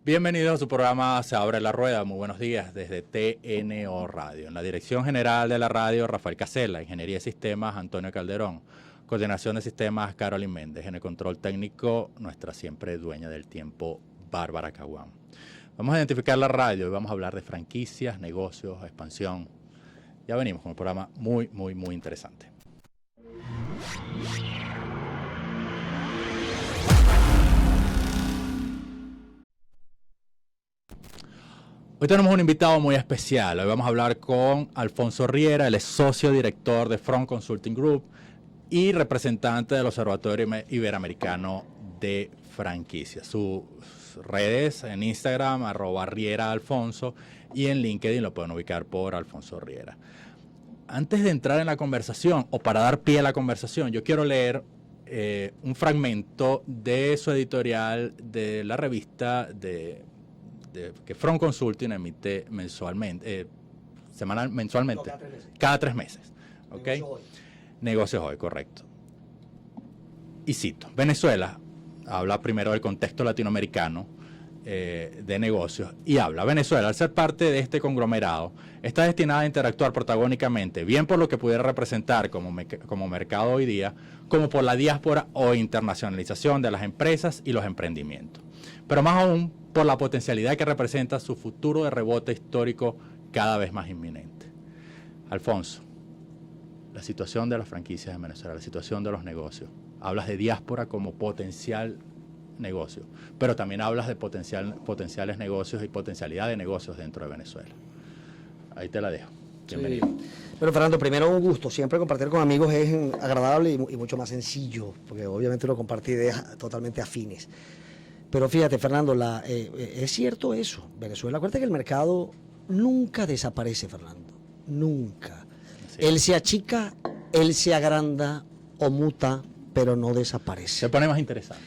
Bienvenidos a su programa Se Abre la Rueda. Muy buenos días desde TNO Radio. En la dirección general de la radio, Rafael Casella. Ingeniería de Sistemas, Antonio Calderón. Coordinación de Sistemas, Carolyn Méndez. En el control técnico, nuestra siempre dueña del tiempo, Bárbara Caguán. Vamos a identificar la radio y vamos a hablar de franquicias, negocios, expansión. Ya venimos con un programa muy interesante. Hoy tenemos un invitado muy especial. Hoy vamos a hablar con Alfonso Riera, él es socio director de Front Consulting Group y representante del Observatorio Iberoamericano de Franquicias. Sus redes en Instagram, @RieraAlfonso, y en LinkedIn lo pueden ubicar por Alfonso Riera. Antes de entrar en la conversación, o para dar pie a la conversación, yo quiero leer un fragmento de su editorial de la revista que Front Consulting emite mensualmente, mensualmente, cada 3 meses. ¿Okay? Negocios hoy, correcto. Y cito, Venezuela, habla primero del contexto latinoamericano de negocios, y habla, Venezuela, al ser parte de este conglomerado, está destinada a interactuar protagónicamente, bien por lo que pudiera representar como mercado hoy día, como por la diáspora o internacionalización de las empresas y los emprendimientos. Pero más aún, por la potencialidad que representa su futuro de rebote histórico cada vez más inminente. Alfonso, la situación de las franquicias en Venezuela, la situación de los negocios. Hablas de diáspora como potencial negocio, pero también hablas de potenciales negocios y potencialidad de negocios dentro de Venezuela. Ahí te la dejo. Bienvenido. Sí. Bueno, Fernando, primero un gusto. Siempre compartir con amigos es agradable y mucho más sencillo, porque obviamente uno comparte ideas totalmente afines. Pero fíjate, Fernando, es cierto eso. Venezuela, acuérdate que el mercado nunca desaparece, Fernando. Nunca. Sí. Él se achica, él se agranda o muta, pero no desaparece. Se pone más interesante.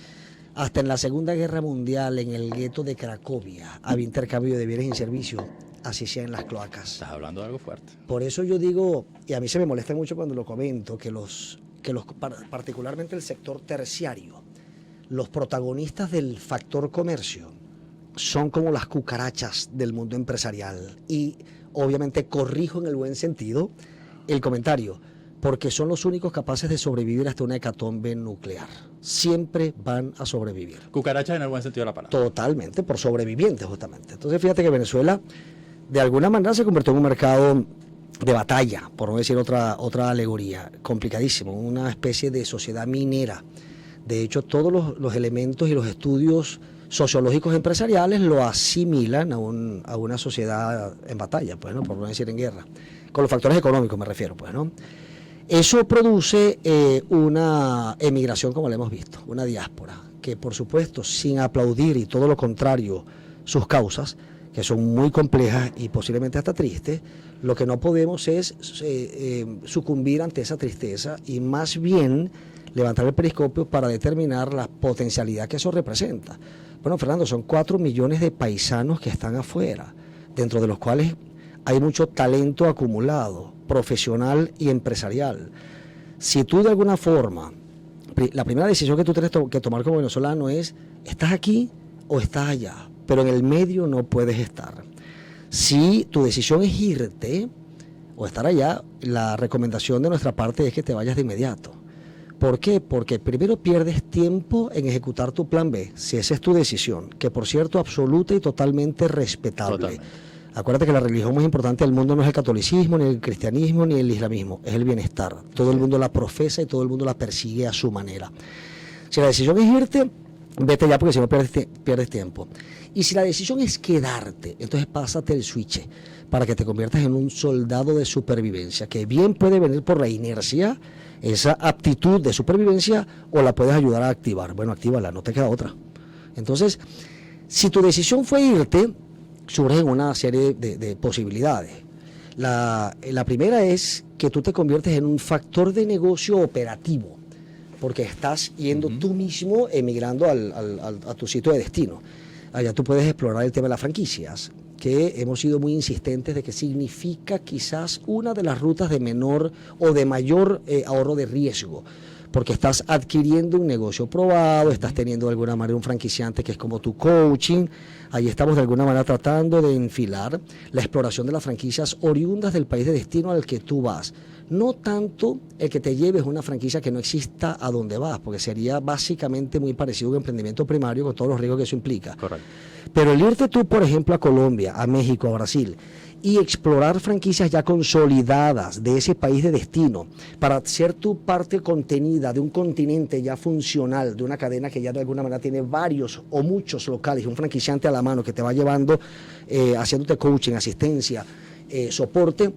Hasta en la Segunda Guerra Mundial, en el gueto de Cracovia, había intercambio de bienes y servicios, así sea en las cloacas. Estás hablando de algo fuerte. Por eso yo digo, y a mí se me molesta mucho cuando lo comento, que particularmente el sector terciario, los protagonistas del factor comercio son como las cucarachas del mundo empresarial. Y obviamente corrijo en el buen sentido el comentario, porque son los únicos capaces de sobrevivir hasta una hecatombe nuclear. Siempre van a sobrevivir. Cucarachas en el buen sentido de la palabra. Totalmente, por sobrevivientes justamente. Entonces fíjate que Venezuela de alguna manera se convirtió en un mercado de batalla, por no decir otra alegoría, complicadísimo, una especie de sociedad minera. De hecho, todos los elementos y los estudios sociológicos empresariales lo asimilan a una sociedad en batalla, pues, ¿no? Por no decir en guerra. Con los factores económicos me refiero, pues, ¿no? Eso produce una emigración, como la hemos visto, una diáspora, que por supuesto, sin aplaudir y todo lo contrario, sus causas, que son muy complejas y posiblemente hasta tristes, lo que no podemos es sucumbir ante esa tristeza y más bien levantar el periscopio para determinar la potencialidad que eso representa. Bueno, Fernando, son 4 millones de paisanos que están afuera, dentro de los cuales hay mucho talento acumulado, profesional y empresarial. Si tú de alguna forma, la primera decisión que tú tienes que tomar como venezolano es, ¿estás aquí o estás allá? Pero en el medio no puedes estar. Si tu decisión es irte o estar allá, la recomendación de nuestra parte es que te vayas de inmediato. ¿Por qué? Porque primero pierdes tiempo en ejecutar tu plan B, si esa es tu decisión, que por cierto absoluta y totalmente respetable. Totalmente. Acuérdate que la religión más importante del mundo no es el catolicismo, ni el cristianismo, ni el islamismo, es el bienestar. Todo el mundo la profesa y todo el mundo la persigue a su manera. Si la decisión es irte, vete ya porque si no pierdes tiempo. Y si la decisión es quedarte, entonces pásate el switch para que te conviertas en un soldado de supervivencia, que bien puede venir por la inercia, esa aptitud de supervivencia, o la puedes ayudar a activar. Bueno, actívala, no te queda otra. Entonces, si tu decisión fue irte, surgen una serie de posibilidades. La primera es que tú te conviertes en un factor de negocio operativo, porque estás yendo tú mismo emigrando a tu sitio de destino. Allá tú puedes explorar el tema de las franquicias, que hemos sido muy insistentes de que significa quizás una de las rutas de menor o de mayor ahorro de riesgo, porque estás adquiriendo un negocio probado, estás teniendo de alguna manera un franquiciante que es como tu coaching. Ahí estamos de alguna manera tratando de enfilar la exploración de las franquicias oriundas del país de destino al que tú vas. No tanto el que te lleves una franquicia que no exista a donde vas, porque sería básicamente muy parecido a un emprendimiento primario con todos los riesgos que eso implica. Correcto. Pero el irte tú, por ejemplo, a Colombia, a México, a Brasil, y explorar franquicias ya consolidadas de ese país de destino, para ser tu parte contenida de un continente ya funcional, de una cadena que ya de alguna manera tiene varios o muchos locales, un franquiciante a la mano que te va llevando, haciéndote coaching, asistencia, soporte,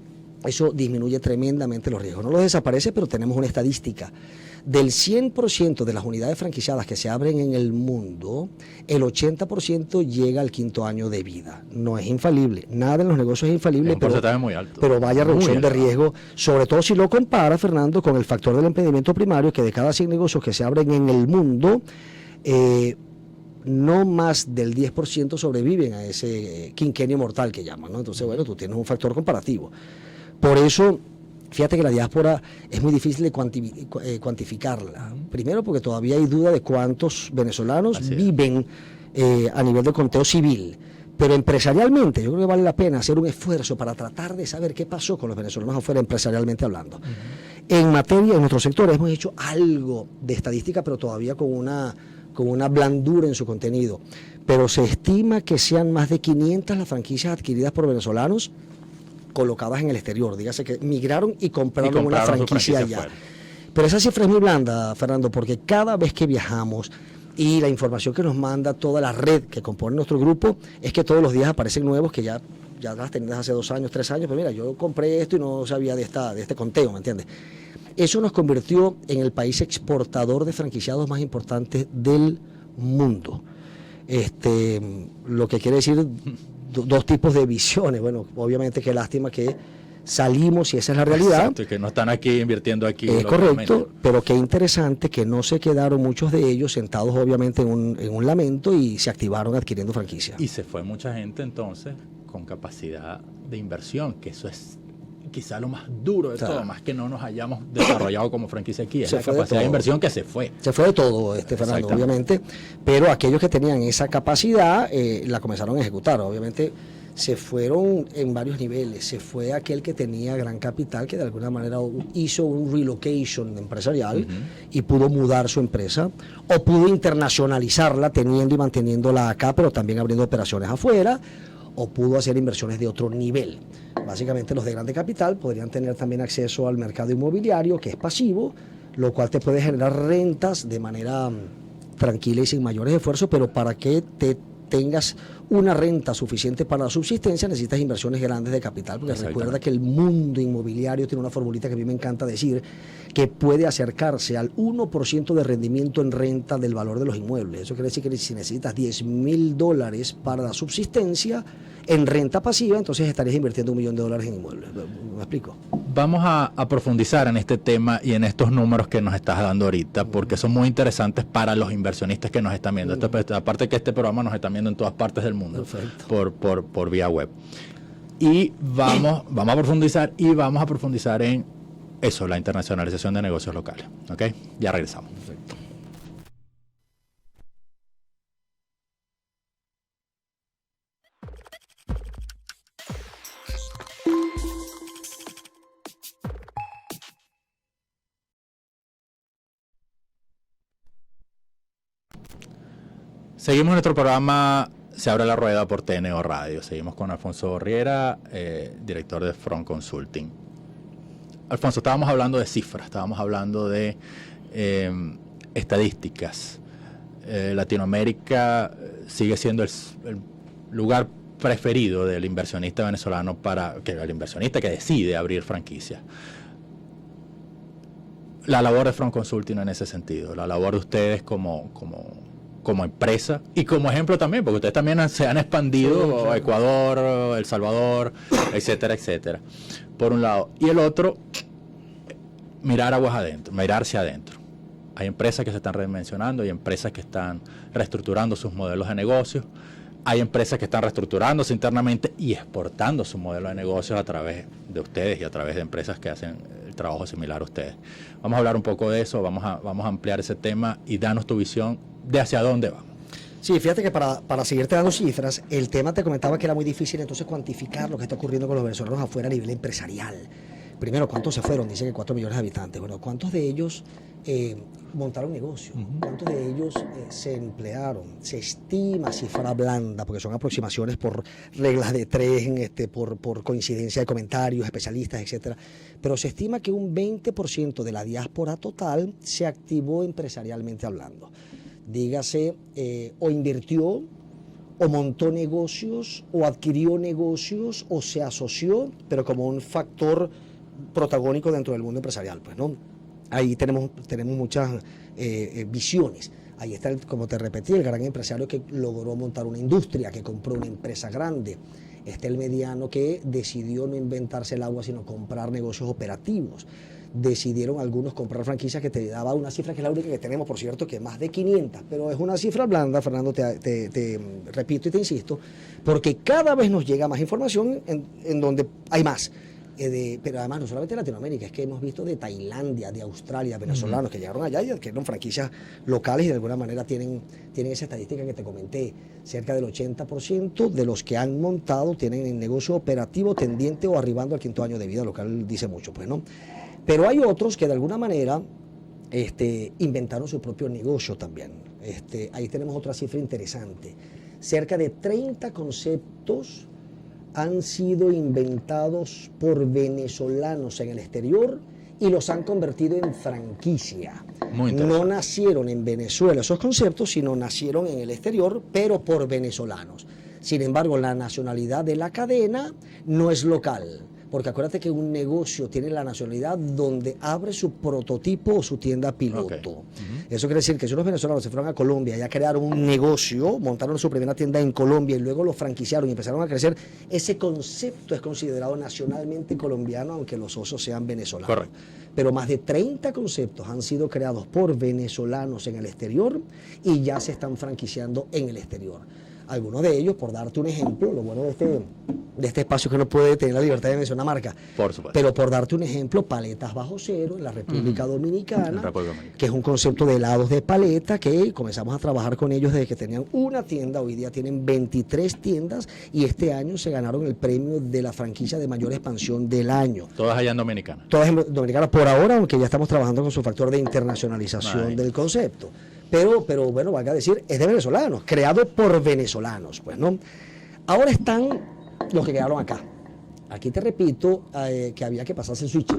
eso disminuye tremendamente los riesgos. No los desaparece, pero tenemos una estadística. Del 100% de las unidades franquiciadas que se abren en el mundo, el 80% llega al 5º año de vida. No es infalible, nada en los negocios es infalible, pero muy alto. Pero vaya reducción de riesgo, sobre todo si lo compara, Fernando, con el factor del emprendimiento primario, que de cada 100 negocios que se abren en el mundo, no más del 10% sobreviven a ese quinquenio mortal que llaman, ¿no? Entonces, bueno, tú tienes un factor comparativo. Por eso, fíjate que la diáspora es muy difícil de cuantificarla. Primero porque todavía hay duda de cuántos venezolanos viven a nivel de conteo civil. Pero empresarialmente, yo creo que vale la pena hacer un esfuerzo para tratar de saber qué pasó con los venezolanos afuera, empresarialmente hablando. En materia, en nuestro sector, hemos hecho algo de estadística, pero todavía con una blandura en su contenido. Pero se estima que sean más de 500 las franquicias adquiridas por venezolanos colocadas en el exterior, dígase que migraron y compraron una franquicia allá. Fuera. Pero esa cifra es muy blanda, Fernando, porque cada vez que viajamos y la información que nos manda toda la red que compone nuestro grupo es que todos los días aparecen nuevos que ya las tenías hace 2 años, 3 años, pero mira, yo compré esto y no sabía de este conteo, ¿me entiendes? Eso nos convirtió en el país exportador de franquiciados más importantes del mundo. Lo que quiere decir 2 tipos de visiones. Bueno, obviamente qué lástima que salimos y esa es la realidad. Exacto, y que no están aquí invirtiendo aquí. Es correcto, pero qué interesante que no se quedaron muchos de ellos sentados obviamente en un lamento y se activaron adquiriendo franquicias. Y se fue mucha gente entonces con capacidad de inversión, que eso es quizá lo más duro de todo, más que no nos hayamos desarrollado como franquicia aquí, es la capacidad de inversión que se fue. Se fue de todo, Fernando, obviamente, pero aquellos que tenían esa capacidad la comenzaron a ejecutar, obviamente se fueron en varios niveles, se fue aquel que tenía gran capital, que de alguna manera hizo un relocation empresarial y pudo mudar su empresa, o pudo internacionalizarla teniendo y manteniéndola acá, pero también abriendo operaciones afuera, o pudo hacer inversiones de otro nivel. Básicamente los de grande capital podrían tener también acceso al mercado inmobiliario, que es pasivo, lo cual te puede generar rentas de manera tranquila y sin mayores esfuerzos, pero para que te tengas una renta suficiente para la subsistencia necesitas inversiones grandes de capital, porque recuerda que el mundo inmobiliario tiene una formulita que a mí me encanta decir, que puede acercarse al 1% de rendimiento en renta del valor de los inmuebles. Eso quiere decir que si necesitas $10,000 para la subsistencia en renta pasiva, entonces estarías invirtiendo $1 millón en inmuebles. ¿Me explico? Vamos a profundizar en este tema y en estos números que nos estás dando ahorita, porque son muy interesantes para los inversionistas que nos están viendo. Aparte que este programa nos están viendo en todas partes del mundo por vía web. Y vamos a profundizar en eso, la internacionalización de negocios locales. ¿Ok? Ya regresamos. Perfecto. Seguimos nuestro programa Se abre la rueda por TNO Radio. Seguimos con Alfonso Riera, director de Front Consulting. Alfonso, estábamos hablando de cifras, estábamos hablando de estadísticas. Latinoamérica sigue siendo el lugar preferido del inversionista venezolano el inversionista que decide abrir franquicias. La labor de Front Consulting en ese sentido, la labor de ustedes como empresa y como ejemplo también, porque ustedes también se han expandido a Ecuador, El Salvador, etcétera, etcétera, por un lado. Y el otro, mirarse adentro. Hay empresas que se están redimensionando, hay empresas que están reestructurando sus modelos de negocios, hay empresas que están reestructurándose internamente y exportando su modelo de negocios a través de ustedes y a través de empresas que hacen el trabajo similar a ustedes. Vamos a hablar un poco de eso, vamos a ampliar ese tema y danos tu visión de hacia dónde vamos. Sí, fíjate que para seguirte dando cifras, el tema te comentaba que era muy difícil entonces cuantificar lo que está ocurriendo con los venezolanos afuera a nivel empresarial. Primero, ¿cuántos se fueron? Dicen que 4 millones de habitantes. Bueno, ¿cuántos de ellos montaron negocio? ¿Cuántos de ellos se emplearon? Se estima cifra blanda, porque son aproximaciones por reglas de tres, por coincidencia de comentarios, especialistas, etcétera. Pero se estima que un 20% de la diáspora total se activó empresarialmente hablando. Dígase, o invirtió, o montó negocios, o adquirió negocios, o se asoció, pero como un factor protagónico dentro del mundo empresarial, pues, ¿no? Ahí tenemos muchas visiones. Ahí está, como te repetí, el gran empresario que logró montar una industria, que compró una empresa grande. Está el mediano que decidió no inventarse el agua, sino comprar negocios operativos. Decidieron algunos comprar franquicias que te daba una cifra que es la única que tenemos, por cierto, que es más de 500, pero es una cifra blanda, Fernando, te repito y te insisto, porque cada vez nos llega más información en donde hay más. Pero además no solamente de Latinoamérica, es que hemos visto de Tailandia, de Australia, venezolanos que llegaron allá y adquirieron franquicias locales y de alguna manera tienen esa estadística que te comenté. Cerca del 80% de los que han montado tienen el negocio operativo tendiente o arribando al 5º año de vida, lo cual dice mucho, pues, ¿no? Pero hay otros que de alguna manera inventaron su propio negocio también. Ahí tenemos otra cifra interesante. Cerca de 30 conceptos han sido inventados por venezolanos en el exterior y los han convertido en franquicia. No nacieron en Venezuela esos conceptos, sino nacieron en el exterior, pero por venezolanos. Sin embargo, la nacionalidad de la cadena no es local, porque acuérdate que un negocio tiene la nacionalidad donde abre su prototipo o su tienda piloto. Eso quiere decir que si unos venezolanos se fueron a Colombia y ya crearon un negocio, montaron su primera tienda en Colombia y luego lo franquiciaron y empezaron a crecer, ese concepto es considerado nacionalmente colombiano, aunque los socios sean venezolanos. Correcto. Pero más de 30 conceptos han sido creados por venezolanos en el exterior y ya se están franquiciando en el exterior. Algunos de ellos, por darte un ejemplo, lo bueno de este espacio que no puede tener la libertad de mencionar marca. Por supuesto. Pero por darte un ejemplo, Paletas Bajo Cero en la República Dominicana, que es un concepto de helados de paleta que comenzamos a trabajar con ellos desde que tenían una tienda, hoy día tienen 23 tiendas y este año se ganaron el premio de la franquicia de mayor expansión del año. Todas allá en Dominicana. Todas en Dominicana por ahora, aunque ya estamos trabajando con su factor de internacionalización del concepto. Pero bueno, valga decir, es de venezolanos, creado por venezolanos, pues, ¿no? Ahora están los que quedaron acá. Aquí te repito que había que pasarse el switch,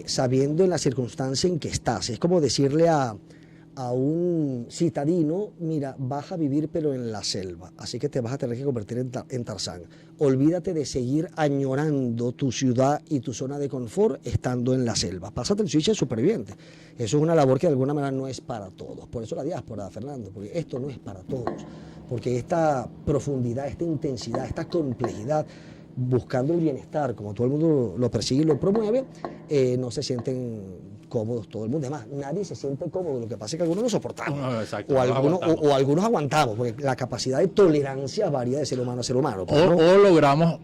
sabiendo en la circunstancia en que estás. Es como decirle a un citadino, mira, vas a vivir pero en la selva, así que te vas a tener que convertir en Tarzán. Olvídate de seguir añorando tu ciudad y tu zona de confort estando en la selva. Pásate el switch de superviviente. Eso es una labor que de alguna manera no es para todos. Por eso la diáspora, Fernando, porque esto no es para todos. Porque esta profundidad, esta intensidad, esta complejidad, buscando el bienestar, como todo el mundo lo persigue y lo promueve, no se sienten cómodos todo el mundo. Además, nadie se siente cómodo. Lo que pasa es que algunos lo soportamos. O algunos aguantamos, porque la capacidad de tolerancia varía de ser humano a ser humano. O logramos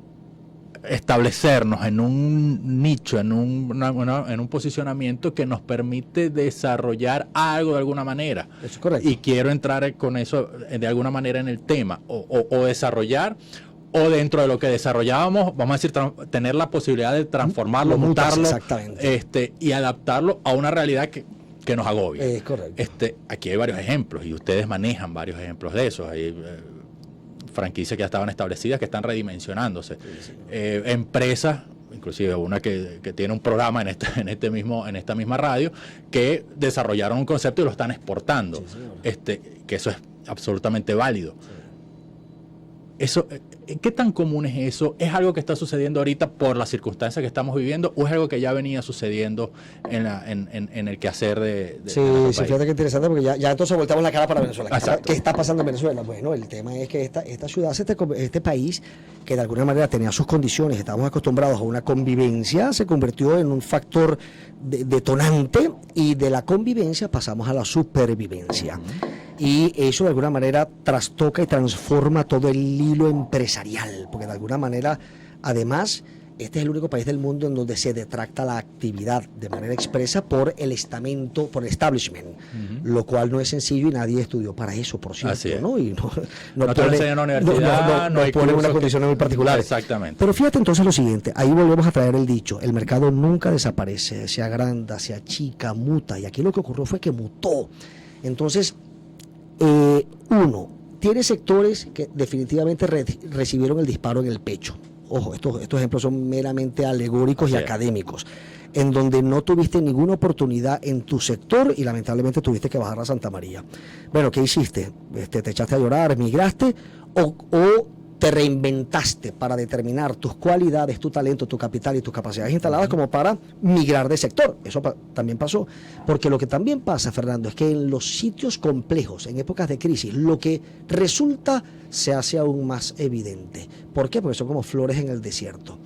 establecernos en un nicho, en un posicionamiento que nos permite desarrollar algo de alguna manera. Eso es correcto. Y quiero entrar con eso de alguna manera en el tema. O desarrollar, o dentro de lo que desarrollábamos, vamos a decir, tener la posibilidad de transformarlo, mutarlo, y adaptarlo a una realidad que nos agobia. Es correcto. Aquí hay varios ejemplos y ustedes manejan varios ejemplos de esos. Hay franquicias que ya estaban establecidas que están redimensionándose. Empresas, inclusive una que tiene un programa en esta misma radio, que desarrollaron un concepto y lo están exportando. Que eso es absolutamente válido. Sí. Eso, ¿qué tan común es eso? ¿Es algo que está sucediendo ahorita por las circunstancias que estamos viviendo o es algo que ya venía sucediendo en el quehacer de sí, fíjate que interesante porque ya entonces volteamos la cara para Venezuela. ¿Qué está pasando en Venezuela? Bueno, el tema es que esta ciudad, este país, que de alguna manera tenía sus condiciones, estábamos acostumbrados a una convivencia, se convirtió en un factor detonante y de la convivencia pasamos a la supervivencia. Y eso de alguna manera trastoca y transforma todo el hilo empresarial, porque de alguna manera, además, este es el único país del mundo en donde se detracta la actividad de manera expresa por el estamento, por el establishment, lo cual no es sencillo y nadie estudió para eso, por cierto, ¿no? Y no te lo enseñan en la universidad, no pone unas condiciones muy particulares. Exactamente. Pero fíjate entonces lo siguiente, ahí volvemos a traer el dicho, el mercado nunca desaparece, se agranda, se achica, muta, y aquí lo que ocurrió fue que mutó. Entonces, uno, tiene sectores que definitivamente recibieron el disparo en el pecho. Ojo, estos ejemplos son meramente alegóricos y académicos, en donde no tuviste ninguna oportunidad en tu sector y lamentablemente tuviste que bajar a Santa María. Bueno, ¿qué hiciste? ¿Te echaste a llorar, migraste o te reinventaste para determinar tus cualidades, tu talento, tu capital y tus capacidades instaladas como para migrar de sector? Eso también pasó, porque lo que también pasa, Fernando, es que en los sitios complejos, en épocas de crisis, lo que resulta se hace aún más evidente. ¿Por qué? Porque son como flores en el desierto.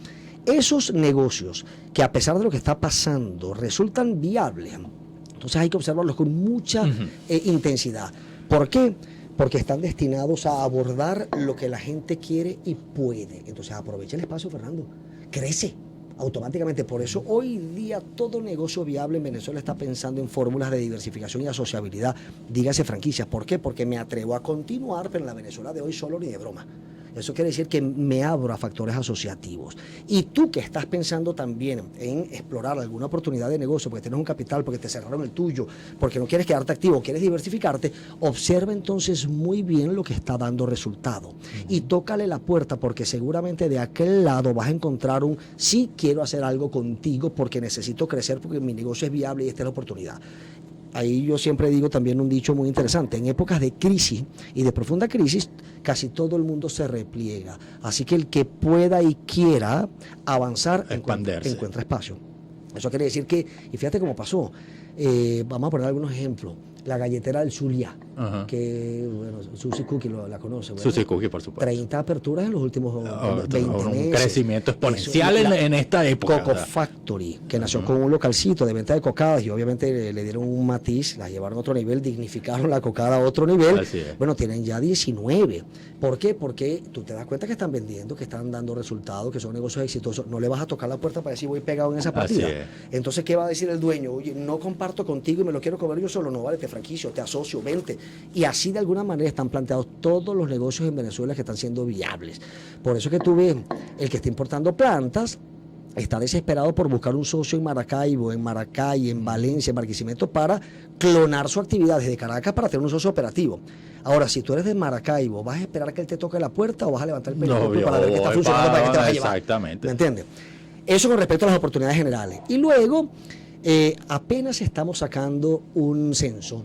Esos negocios que a pesar de lo que está pasando resultan viables, entonces hay que observarlos con mucha intensidad. ¿Por qué? Porque están destinados a abordar lo que la gente quiere y puede. Entonces aprovecha el espacio, Fernando, crece automáticamente. Por eso hoy día todo negocio viable en Venezuela está pensando en fórmulas de diversificación y asociabilidad, dígase franquicias. ¿Por qué? Porque me atrevo a continuar, pero en la Venezuela de hoy solo ni de broma. Eso quiere decir que me abro a factores asociativos. Y tú que estás pensando también en explorar alguna oportunidad de negocio, porque tienes un capital, porque te cerraron el tuyo, porque no quieres quedarte activo, quieres diversificarte, observa entonces muy bien lo que está dando resultado. Y tócale la puerta, porque seguramente de aquel lado vas a encontrar un sí, quiero hacer algo contigo porque necesito crecer, porque mi negocio es viable y esta es la oportunidad. Ahí yo siempre digo también un dicho muy interesante, en épocas de crisis y de profunda crisis, casi todo el mundo se repliega. Así que el que pueda y quiera avanzar encuentra espacio. Eso quiere decir que, y fíjate cómo pasó, vamos a poner algunos ejemplos. La galletera del Zulia, que, bueno, Susie Cookie la conoce. Bueno, Susie Cookie, por supuesto. 30 aperturas en los últimos 20 meses. Un crecimiento exponencial en esta época. Coco Factory, que nació con un localcito de venta de cocadas y obviamente le dieron un matiz, la llevaron a otro nivel, dignificaron la cocada a otro nivel. Bueno, tienen ya 19. ¿Por qué? Porque tú te das cuenta que están vendiendo, que están dando resultados, que son negocios exitosos. No le vas a tocar la puerta para decir voy pegado en esa partida. Entonces, ¿qué va a decir el dueño? Oye, no comparto contigo y me lo quiero comer yo solo. No, vale, te franquicio, te asocio, vente. Y así de alguna manera están planteados todos los negocios en Venezuela que están siendo viables. Por eso que tú ves, el que está importando plantas está desesperado por buscar un socio en Maracaibo, en Maracay, en Valencia, en Barquisimeto, para clonar su actividad desde Caracas para tener un socio operativo. Ahora, si tú eres de Maracaibo, ¿vas a esperar que él te toque la puerta o vas a levantar el periscopio para ver que está funcionando para que te vas a llevar? Exactamente. ¿Me entiendes? Eso con respecto a las oportunidades generales. Y luego, apenas estamos sacando un censo,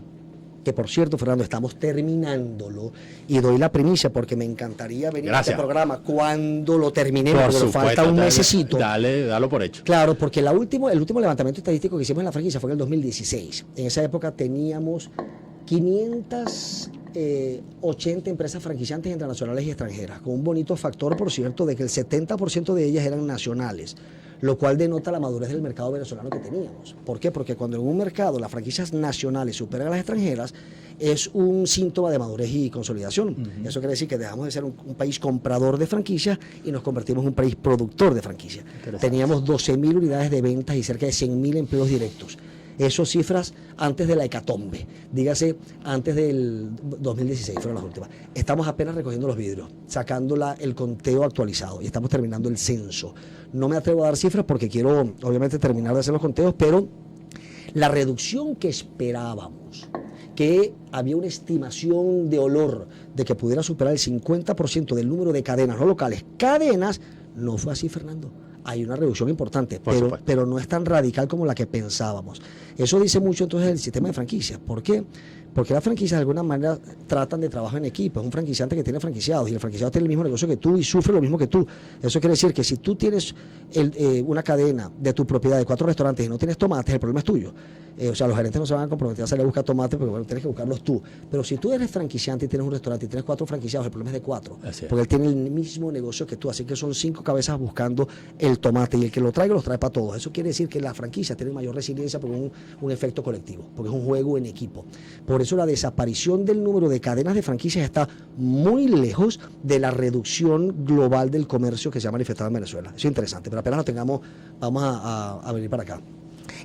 que por cierto, Fernando, estamos terminándolo y doy la primicia porque me encantaría venir a este programa cuando lo terminemos, porque nos falta un mesecito. Dalo por hecho. Claro, porque el último levantamiento estadístico que hicimos en la franquicia fue en el 2016. En esa época teníamos 580 empresas franquiciantes internacionales y extranjeras, con un bonito factor, por cierto, de que el 70% de ellas eran nacionales, lo cual denota la madurez del mercado venezolano que teníamos. ¿Por qué? Porque cuando en un mercado las franquicias nacionales superan a las extranjeras, es un síntoma de madurez y consolidación. Eso quiere decir que dejamos de ser un país comprador de franquicias y nos convertimos en un país productor de franquicias. Teníamos 12.000 unidades de ventas y cerca de 100.000 empleos directos. Esas cifras antes de la hecatombe, dígase antes del 2016, fueron las últimas. Estamos apenas recogiendo los vidrios, sacando el conteo actualizado y estamos terminando el censo. No me atrevo a dar cifras porque quiero obviamente terminar de hacer los conteos, pero la reducción que esperábamos, que había una estimación de olor de que pudiera superar el 50% del número de cadenas, no locales, cadenas, no fue así, Fernando. Hay una reducción importante, pero no es tan radical como la que pensábamos. Eso dice mucho entonces del sistema de franquicias. ¿Por qué? Porque las franquicias de alguna manera tratan de trabajo en equipo. Es un franquiciante que tiene franquiciados y el franquiciado tiene el mismo negocio que tú y sufre lo mismo que tú. Eso quiere decir que si tú tienes una cadena de tu propiedad de 4 restaurantes y no tienes tomates, el problema es tuyo. O sea, los gerentes no se van a comprometer a salir a buscar tomates porque bueno, tienes que buscarlos tú. Pero si tú eres franquiciante y tienes un restaurante y tienes 4 franquiciados, el problema es de 4. Porque él tiene el mismo negocio que tú. Así que son 5 cabezas buscando el tomate y el que lo traiga los trae para todos. Eso quiere decir que las franquicias tienen mayor resiliencia porque es un efecto colectivo, porque es un juego en equipo. Por eso eso la desaparición del número de cadenas de franquicias está muy lejos de la reducción global del comercio que se ha manifestado en Venezuela. Eso es interesante, pero apenas lo tengamos, vamos a venir para acá.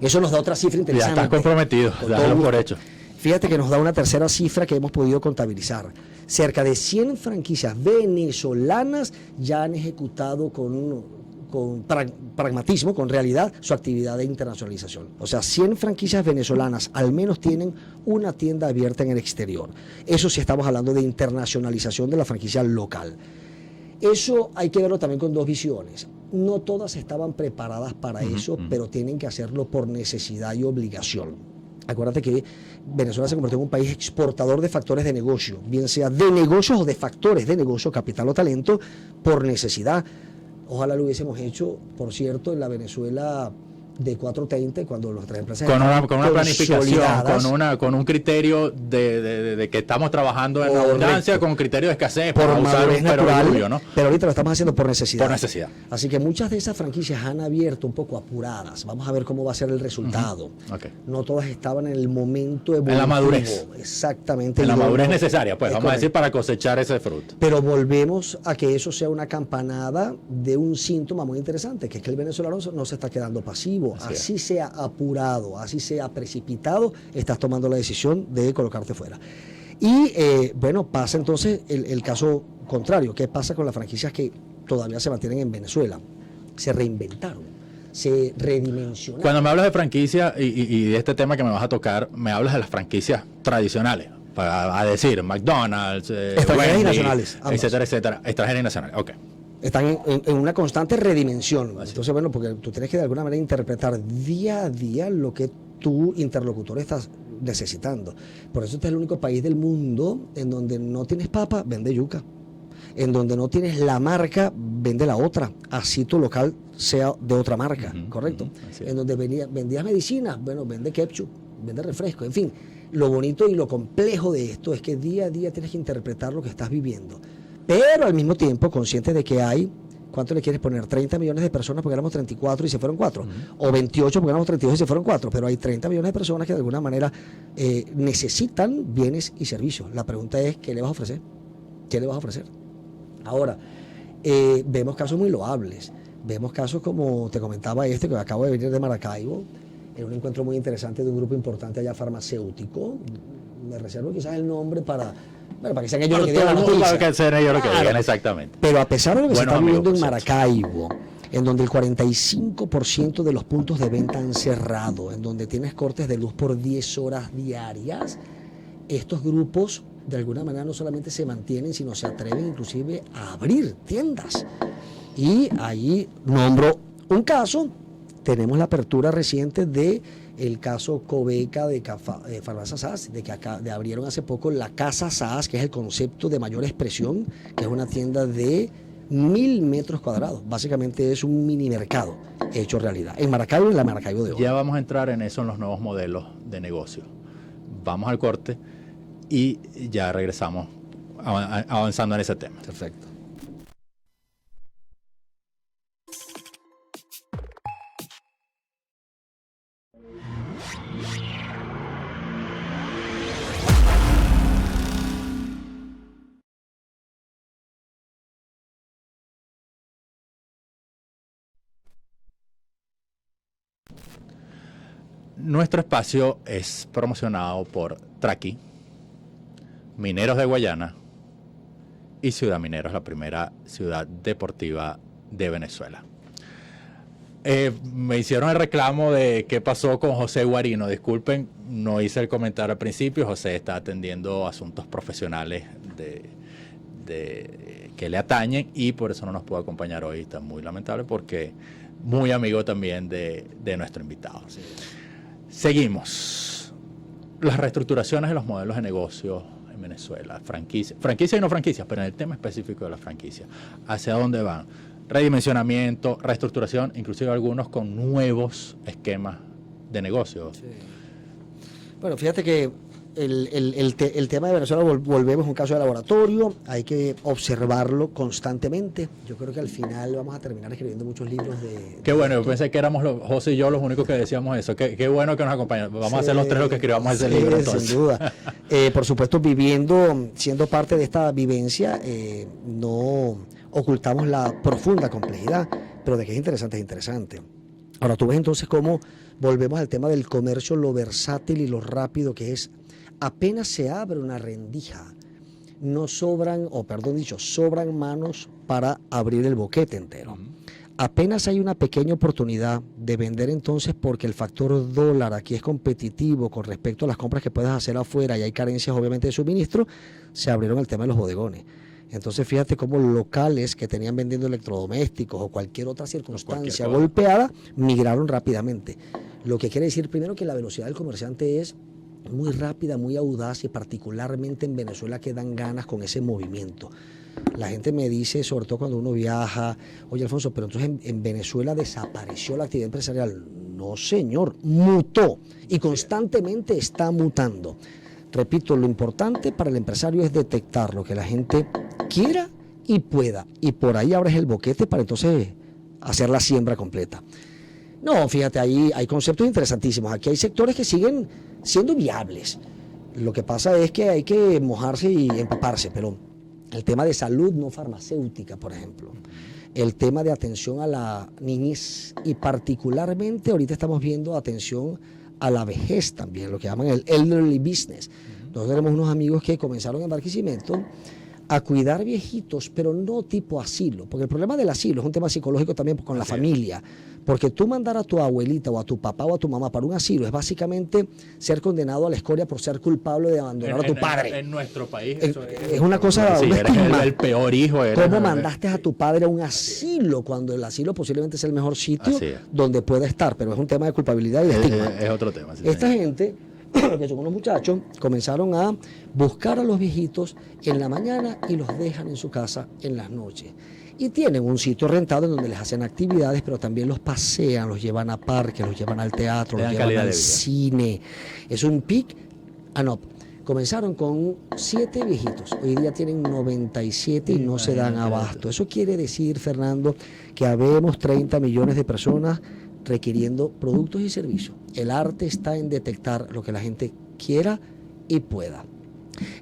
Eso nos da otra cifra interesante. Ya estás comprometido, dalo por hecho. Fíjate que nos da una tercera cifra que hemos podido contabilizar. Cerca de 100 franquicias venezolanas ya han ejecutado con pragmatismo, con realidad, su actividad de internacionalización. O sea, 100 franquicias venezolanas al menos tienen una tienda abierta en el exterior. Eso sí estamos hablando de internacionalización de la franquicia local. Eso hay que verlo también con dos visiones. No todas estaban preparadas para eso, pero tienen que hacerlo por necesidad y obligación. Acuérdate que Venezuela se convirtió en un país exportador de factores de negocio, bien sea de negocios o de factores de negocio, capital o talento, por necesidad. Ojalá lo hubiésemos hecho, por cierto, en la Venezuela de 430, cuando nuestras empresas con una planificación, con un criterio de que estamos trabajando en abundancia, con un criterio de escasez, por madurez natural, orgullo, ¿no? Pero ahorita lo estamos haciendo por necesidad. Por necesidad. Así que muchas de esas franquicias han abierto un poco apuradas. Vamos a ver cómo va a ser el resultado. Okay. No todas estaban en el momento evolutivo. En la madurez. Exactamente. En la madurez necesaria, pues, vamos a decir, para cosechar ese fruto. Pero volvemos a que eso sea una campanada de un síntoma muy interesante, que es que el venezolano no se está quedando pasivo. Así sea apurado, así sea precipitado, estás tomando la decisión de colocarte fuera. Y bueno, pasa entonces el caso contrario. ¿Qué pasa con las franquicias que todavía se mantienen en Venezuela? Se reinventaron, se redimensionaron. Cuando me hablas de franquicia y de este tema que me vas a tocar, me hablas de las franquicias tradicionales, a decir, McDonald's, extranjeras y nacionales, etcétera, etcétera, extranjeras y nacionales, ok. Están en una constante redimensión. Entonces, bueno, porque tú tienes que de alguna manera interpretar día a día lo que tu interlocutor estás necesitando. Por eso este es el único país del mundo en donde no tienes papa, vende yuca. En donde no tienes la marca, vende la otra. Así tu local sea de otra marca, ¿correcto? En donde vendías medicina, bueno, vende ketchup, vende refresco, en fin. Lo bonito y lo complejo de esto es que día a día tienes que interpretar lo que estás viviendo. Pero al mismo tiempo consciente de que hay, ¿cuánto le quieres poner? 30 millones de personas porque éramos 34 y se fueron 4, o 28 porque éramos 32 y se fueron 4, pero hay 30 millones de personas que de alguna manera necesitan bienes y servicios. La pregunta es, ¿qué le vas a ofrecer? ¿Qué le vas a ofrecer? Ahora, vemos casos muy loables, vemos casos como te comentaba que acabo de venir de Maracaibo, en un encuentro muy interesante de un grupo importante allá farmacéutico. Me reservo quizás el nombre para que sean ellos los que digan la noticia. Para que sean ellos los que digan, exactamente. Pero a pesar de lo que se está viviendo en Maracaibo, en donde el 45% de los puntos de venta han cerrado, en donde tienes cortes de luz por 10 horas diarias, estos grupos de alguna manera no solamente se mantienen, sino se atreven inclusive a abrir tiendas. Y ahí nombro un caso, tenemos la apertura reciente de el caso Coveca de Farmacia SAS, de abrieron hace poco la Casa SAS, que es el concepto de mayor expresión, que es una tienda de 1000 metros cuadrados. Básicamente es un mini mercado hecho realidad. En Maracaibo, en la Maracaibo de hoy. Ya vamos a entrar en eso, en los nuevos modelos de negocio. Vamos al corte y ya regresamos avanzando en ese tema. Perfecto. Nuestro espacio es promocionado por Traqui, Mineros de Guayana y Ciudad Mineros, la primera ciudad deportiva de Venezuela. Me hicieron el reclamo de qué pasó con José Guarino. Disculpen, no hice el comentario al principio. José está atendiendo asuntos profesionales que le atañen y por eso no nos pudo acompañar hoy. Está muy lamentable porque muy amigo también de nuestro invitado. Sí. Seguimos. Las reestructuraciones de los modelos de negocio en Venezuela, franquicia y no franquicias, pero en el tema específico de la franquicia, ¿hacia dónde van? Redimensionamiento, reestructuración, inclusive algunos con nuevos esquemas de negocio. Sí. Bueno, fíjate que el tema de Venezuela, volvemos a un caso de laboratorio, hay que observarlo constantemente. Yo creo que al final vamos a terminar escribiendo muchos libros de... Qué bueno, yo pensé que éramos José y yo los únicos que decíamos eso. Qué bueno que nos acompañan. Vamos a ser los tres los que escribamos ese libro entonces. Sin duda. Por supuesto, siendo parte de esta vivencia, no ocultamos la profunda complejidad, pero de que es interesante. Ahora tú ves entonces cómo volvemos al tema del comercio, lo versátil y lo rápido que es. Apenas se abre una rendija, sobran manos para abrir el boquete entero. Apenas hay una pequeña oportunidad de vender entonces, porque el factor dólar aquí es competitivo con respecto a las compras que puedes hacer afuera y hay carencias obviamente de suministro, se abrieron el tema de los bodegones. Entonces fíjate cómo locales que tenían vendiendo electrodomésticos o cualquier otra circunstancia golpeada, migraron rápidamente. Lo que quiere decir primero que la velocidad del comerciante es muy rápida, muy audaz, y particularmente en Venezuela que dan ganas con ese movimiento. La gente me dice, sobre todo cuando uno viaja, oye Alfonso, pero entonces en Venezuela desapareció la actividad empresarial. No señor, mutó y constantemente está mutando. Repito, lo importante para el empresario es detectar lo que la gente quiera y pueda, y por ahí abres el boquete para entonces hacer la siembra completa. No, fíjate, ahí hay conceptos interesantísimos. Aquí hay sectores que siguen siendo viables. Lo que pasa es que hay que mojarse y empaparse, pero el tema de salud no farmacéutica, por ejemplo, el tema de atención a la niñez y particularmente ahorita estamos viendo atención a la vejez también, lo que llaman el elderly business. Nosotros tenemos unos amigos que comenzaron en Barquisimeto a cuidar viejitos, pero no tipo asilo, porque el problema del asilo es un tema psicológico también con la familia, porque tú mandar a tu abuelita o a tu papá o a tu mamá para un asilo es básicamente ser condenado a la escoria por ser culpable de abandonar a tu padre. En nuestro país es una cosa, sí, eres el peor hijo. ¿Cómo mandaste a tu padre a un asilo cuando el asilo posiblemente es el mejor sitio donde pueda estar? Pero es un tema de culpabilidad y de estigma. Es otro tema. Sí, esta gente, que son unos muchachos, comenzaron a buscar a los viejitos en la mañana y los dejan en su casa en las noches. Y tienen un sitio rentado en donde les hacen actividades, pero también los pasean, los llevan a parques, los llevan al teatro, los llevan al cine. Es un pick and up. Comenzaron con 7 viejitos, hoy día tienen 97 y no se dan abasto. Eso quiere decir, Fernando, que habemos 30 millones de personas requiriendo productos y servicios. El arte está en detectar lo que la gente quiera y pueda.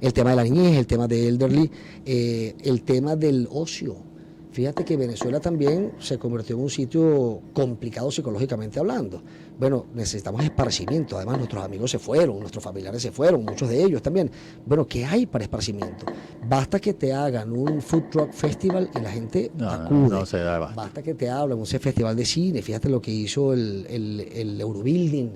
El tema de la niñez, el tema de elderly, el tema del ocio. Fíjate que Venezuela también se convirtió en un sitio complicado psicológicamente hablando. Bueno, necesitamos esparcimiento. Además, nuestros amigos se fueron, nuestros familiares se fueron, muchos de ellos también. Bueno, ¿qué hay para esparcimiento? Basta que te hagan un food truck festival y la gente acude. No se da abasto. Basta que te hablen un festival de cine. Fíjate lo que hizo el Eurobuilding,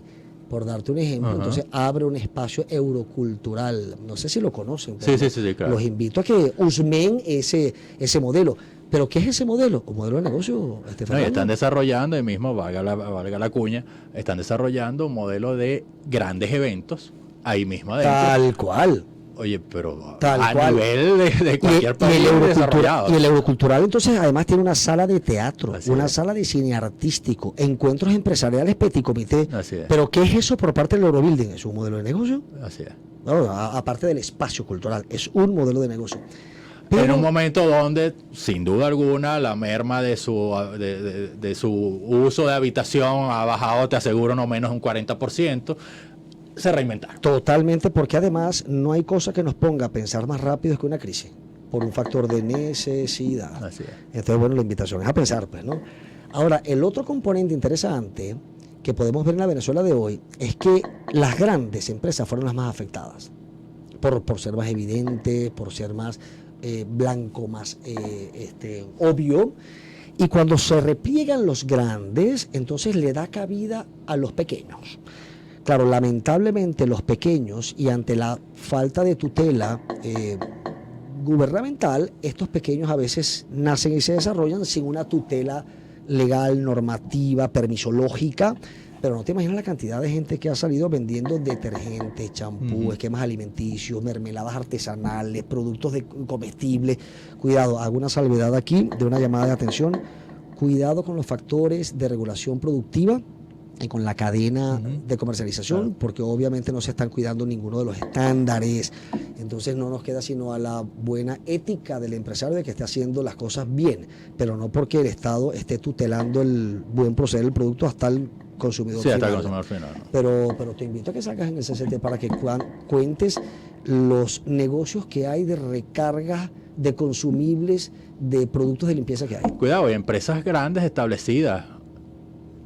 por darte un ejemplo. Entonces abre un espacio eurocultural. No sé si lo conocen. Sí, claro. Los invito a que husmen ese modelo. ¿Pero qué es ese modelo? ¿Un modelo de negocio? No, están desarrollando, y mismo, valga la cuña, están desarrollando un modelo de grandes eventos ahí mismo adentro. Tal cual. Oye, pero nivel de cualquier país desarrollado. Y el Eurocultural entonces además tiene una sala de teatro, una sala de cine artístico, encuentros empresariales petit comité. ¿Pero qué es eso por parte del Eurobuilding? ¿Es un modelo de negocio? Así es. No, aparte del espacio cultural, es un modelo de negocio. Pero en un momento donde, sin duda alguna, la merma de su uso de habitación ha bajado, te aseguro, no menos un 40%, se reinventaron. Totalmente, porque además no hay cosa que nos ponga a pensar más rápido que una crisis, por un factor de necesidad. Así es. Entonces, bueno, la invitación es a pensar, pues, ¿no? Ahora, el otro componente interesante que podemos ver en la Venezuela de hoy es que las grandes empresas fueron las más afectadas, por ser más evidentes, por ser más blanco, más obvio, y cuando se repliegan los grandes, entonces le da cabida a los pequeños. Claro, lamentablemente los pequeños, y ante la falta de tutela gubernamental, estos pequeños a veces nacen y se desarrollan sin una tutela legal, normativa, permisológica. Pero no te imaginas la cantidad de gente que ha salido vendiendo detergentes, champú, esquemas alimenticios, mermeladas artesanales, productos comestibles. Cuidado, hago una salvedad aquí de una llamada de atención. Cuidado con los factores de regulación productiva con la cadena de comercialización, porque obviamente no se están cuidando ninguno de los estándares. Entonces no nos queda sino a la buena ética del empresario de que esté haciendo las cosas bien, pero no porque el Estado esté tutelando el buen proceder del producto hasta el consumidor Sí, final. hasta el consumidor final. Pero te invito a que salgas en el CCT para que cuentes los negocios que hay de recarga de consumibles de productos de limpieza que hay. Cuidado, y empresas grandes establecidas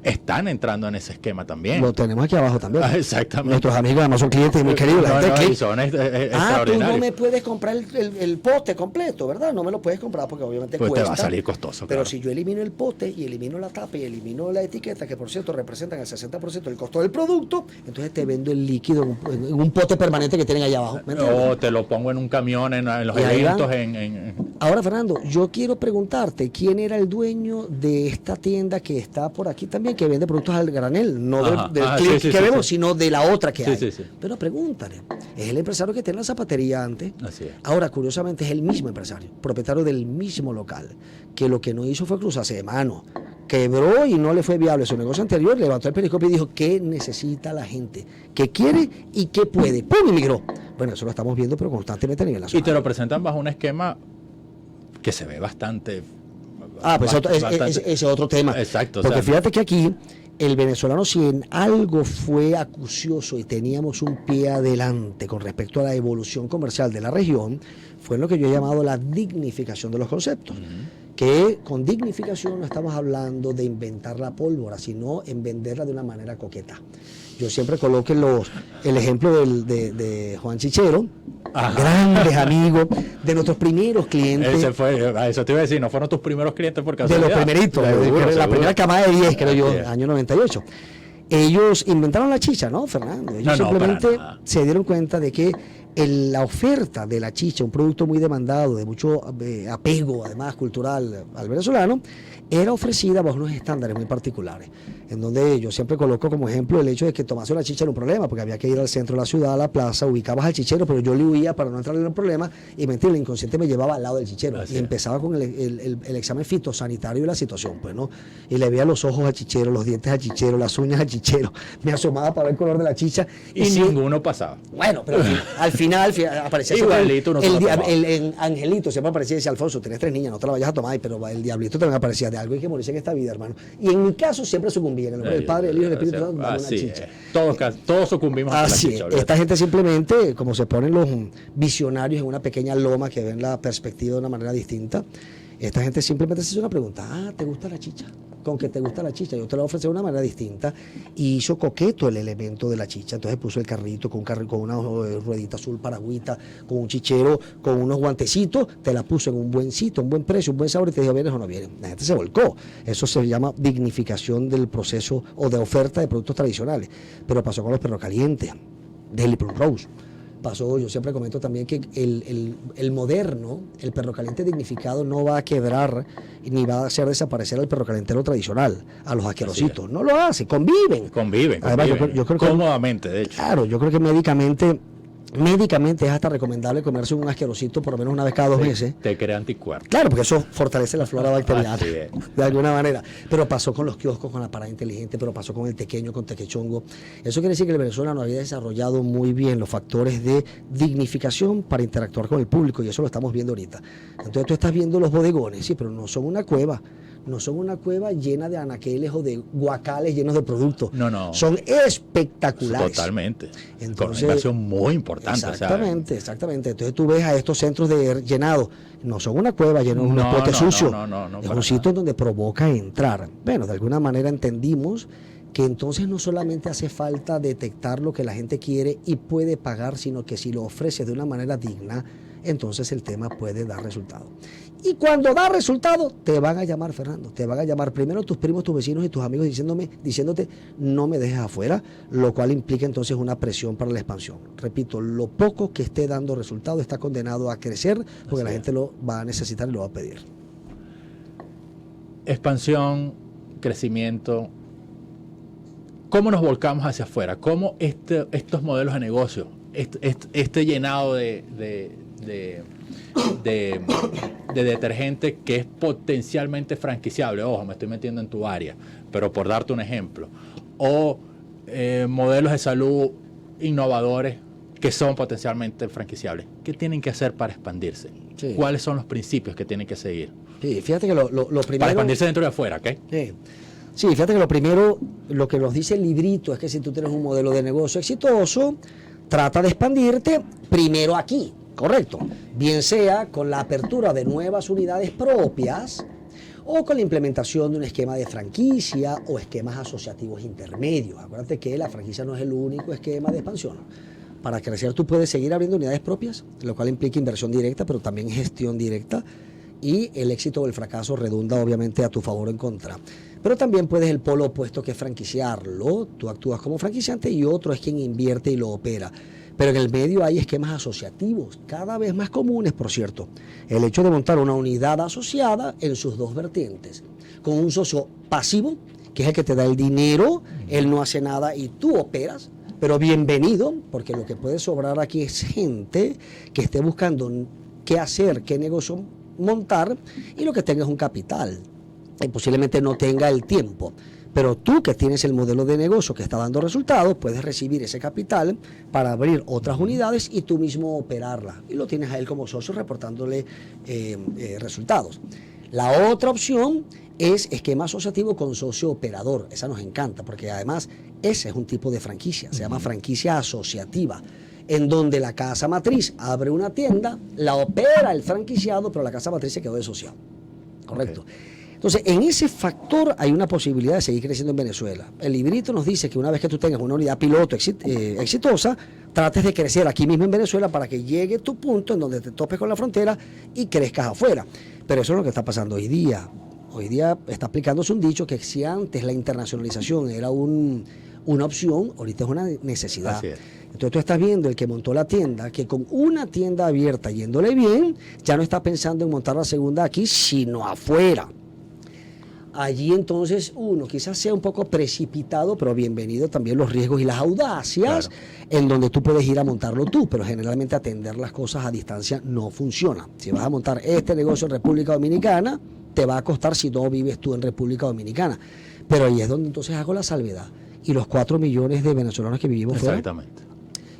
están entrando en ese esquema también. Lo tenemos aquí abajo también. Exactamente. Nuestros amigos además son clientes muy queridos. La gente de Click. Son Tú extraordinarios. no me puedes comprar el pote completo, ¿verdad? No me lo puedes comprar porque obviamente Pues cuesta. te va a salir costoso. Pero Claro. si yo elimino el pote y elimino la tapa y elimino la etiqueta, que por cierto representan el 60% del costo del producto, entonces te vendo el líquido en un pote permanente que tienen allá abajo. ¿Me entiendes? O te lo pongo en un camión en los Y ahí eventos. van. Ahora, Fernando, yo quiero preguntarte quién era el dueño de esta tienda que está por aquí también, que vende productos al granel, no del Click que vemos, sino de la otra que hay. Sí. Pero pregúntale, es el empresario que tiene la zapatería antes. Así es. Ahora, curiosamente, es el mismo empresario, propietario del mismo local, que lo que no hizo fue cruzarse de mano. Quebró y no le fue viable su negocio anterior, levantó el periscopio y dijo qué necesita la gente, qué quiere y qué puede. ¡Pum! Y migró. Bueno, eso lo estamos viendo, pero constantemente a nivel nacional. Y te lo presentan bajo un esquema que se ve bastante. Pues ese es otro tema. Exacto. Porque fíjate que aquí el venezolano, si en algo fue acucioso y teníamos un pie adelante con respecto a la evolución comercial de la región, fue en lo que yo he llamado la dignificación de los conceptos. Que con dignificación no estamos hablando de inventar la pólvora, sino en venderla de una manera coqueta. Yo siempre coloco el ejemplo de Juan Chichero, grandes amigos, de nuestros primeros clientes. Ese fue, eso te iba a decir, no fueron tus primeros clientes por casualidad. De los primeritos, la primera camada de 10, creo yo, año 98. Ellos inventaron la chicha, ¿no, Fernando? Ellos simplemente se dieron cuenta de que la oferta de la chicha, un producto muy demandado, de mucho apego, además, cultural al venezolano, era ofrecida bajo unos estándares muy particulares, en donde yo siempre coloco como ejemplo el hecho de que tomarse una chicha era un problema, porque había que ir al centro de la ciudad, a la plaza, ubicabas al chichero, pero yo le huía para no entrar en el problema, y mentira, el inconsciente me llevaba al lado del chichero, y empezaba con el examen fitosanitario de la situación, pues, ¿no? Y le veía los ojos al chichero, los dientes al chichero, las uñas al chichero, me asomaba para ver el color de la chicha. Y ninguno pasaba. Bueno, pero al final aparecía igualito, el angelito, siempre aparecía y decía, Alfonso, tienes 3 niñas, no te la vayas a tomar, pero el diablito también aparecía, de algo hay que morirse en esta vida, hermano. Y en mi caso siempre sucumbía, en el nombre del Padre, del Hijo y del Espíritu Santo, dame una chicha. Todos sucumbimos a la chicha. Esta gente simplemente, como se ponen los visionarios en una pequeña loma que ven la perspectiva de una manera distinta, esta gente simplemente se hizo una pregunta, ¿te gusta la chicha? ¿Con qué te gusta la chicha? Yo te la voy a ofrecer de una manera distinta, y hizo coqueto el elemento de la chicha. Entonces puso el carrito con una ruedita azul paragüita, con un chichero, con unos guantecitos, te la puso en un buen sitio, un buen precio, un buen sabor, y te dijo, ¿vienes o no vienes? La gente se volcó. Eso se llama dignificación del proceso o de oferta de productos tradicionales. Pero pasó con los perros calientes, Deli Plum Rose. Pasó, yo siempre comento también que el moderno, el perro caliente dignificado, no va a quebrar ni va a hacer desaparecer al perro calentero tradicional, a los asquerositos. No lo hace, conviven. Además, yo creo que cómodamente, de hecho. Claro, yo creo que médicamente es hasta recomendable comerse un asquerosito por lo menos una vez cada 2 meses. Te crea anticuerpos. Claro, porque eso fortalece la flora bacteriana de alguna manera. Pero pasó con los kioscos con la parada inteligente, pero pasó con el tequeño, con tequechongo. Eso quiere decir que el venezolano había desarrollado muy bien los factores de dignificación para interactuar con el público, y eso lo estamos viendo ahorita. Entonces tú estás viendo los bodegones, sí, pero no son una cueva. No son una cueva llena de anaqueles o de guacales llenos de productos. No. Son espectaculares. Totalmente. Entonces, con una inversión muy importante. Exactamente. Entonces tú ves a estos centros de llenado. No son una cueva llena de unos potes sucios. No, es un sitio en donde provoca entrar. Bueno, de alguna manera entendimos que entonces no solamente hace falta detectar lo que la gente quiere y puede pagar, sino que si lo ofreces de una manera digna, entonces el tema puede dar resultado. Y cuando da resultado, te van a llamar, Fernando, te van a llamar primero tus primos, tus vecinos y tus amigos diciéndote, no me dejes afuera, lo cual implica entonces una presión para la expansión. Repito, lo poco que esté dando resultado está condenado a crecer, porque la gente lo va a necesitar y lo va a pedir. Expansión, crecimiento. ¿Cómo nos volcamos hacia afuera? ¿Cómo estos modelos de negocio, este llenado de detergente que es potencialmente franquiciable? Ojo, me estoy metiendo en tu área, pero por darte un ejemplo, o modelos de salud innovadores que son potencialmente franquiciables. ¿Qué tienen que hacer para expandirse? Sí. ¿Cuáles son los principios que tienen que seguir? Sí, fíjate que lo primero... Para expandirse dentro y afuera, ¿ok? Sí. Sí, fíjate que lo primero, lo que nos dice el librito es que si tú tienes un modelo de negocio exitoso, trata de expandirte primero aquí, correcto. Bien sea con la apertura de nuevas unidades propias o con la implementación de un esquema de franquicia o esquemas asociativos intermedios. Acuérdate que la franquicia no es el único esquema de expansión. Para crecer tú puedes seguir abriendo unidades propias, lo cual implica inversión directa, pero también gestión directa, y el éxito o el fracaso redunda obviamente a tu favor o en contra. Pero también puedes el polo opuesto, que es franquiciarlo. Tú actúas como franquiciante y otro es quien invierte y lo opera. Pero en el medio hay esquemas asociativos, cada vez más comunes, por cierto. El hecho de montar una unidad asociada en sus dos vertientes, con un socio pasivo, que es el que te da el dinero, él no hace nada y tú operas, pero bienvenido, porque lo que puede sobrar aquí es gente que esté buscando qué hacer, qué negocio montar, y lo que tenga es un capital. Y posiblemente no tenga el tiempo, pero tú que tienes el modelo de negocio que está dando resultados, puedes recibir ese capital para abrir otras unidades y tú mismo operarla, y lo tienes a él como socio reportándole resultados. La otra opción es esquema asociativo con socio operador. Esa nos encanta porque además ese es un tipo de franquicia, se llama franquicia asociativa, en donde la casa matriz abre una tienda, la opera el franquiciado, pero la casa matriz se quedó de socio. Correcto. Okay. Entonces, en ese factor hay una posibilidad de seguir creciendo en Venezuela. El librito nos dice que una vez que tú tengas una unidad piloto exitosa, trates de crecer aquí mismo en Venezuela para que llegue tu punto en donde te topes con la frontera y crezcas afuera. Pero eso es lo que está pasando hoy día. Hoy día está aplicándose un dicho que si antes la internacionalización era una opción, ahorita es una necesidad. Así es. Entonces tú estás viendo el que montó la tienda, que con una tienda abierta yéndole bien, ya no está pensando en montar la segunda aquí, sino afuera. Allí entonces uno quizás sea un poco precipitado, pero bienvenido también los riesgos y las audacias, claro, en donde tú puedes ir a montarlo tú, pero generalmente atender las cosas a distancia no funciona. Si vas a montar este negocio en República Dominicana, te va a costar si no vives tú en República Dominicana. Pero ahí es donde entonces hago la salvedad. Y los 4 millones de venezolanos que vivimos fuera. Exactamente.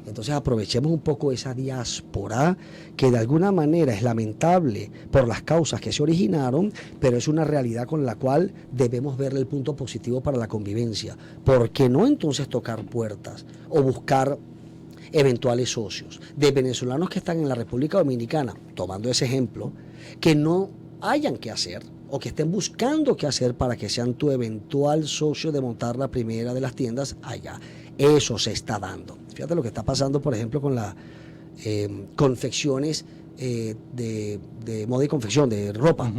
Entonces aprovechemos un poco esa diáspora que de alguna manera es lamentable por las causas que se originaron, pero es una realidad con la cual debemos verle el punto positivo para la convivencia. ¿Por qué no entonces tocar puertas o buscar eventuales socios de venezolanos que están en la República Dominicana, tomando ese ejemplo, que no hayan que hacer o que estén buscando qué hacer para que sean tu eventual socio de montar la primera de las tiendas allá? Eso se está dando. Fíjate lo que está pasando, por ejemplo, con las confecciones de moda y confección, de ropa.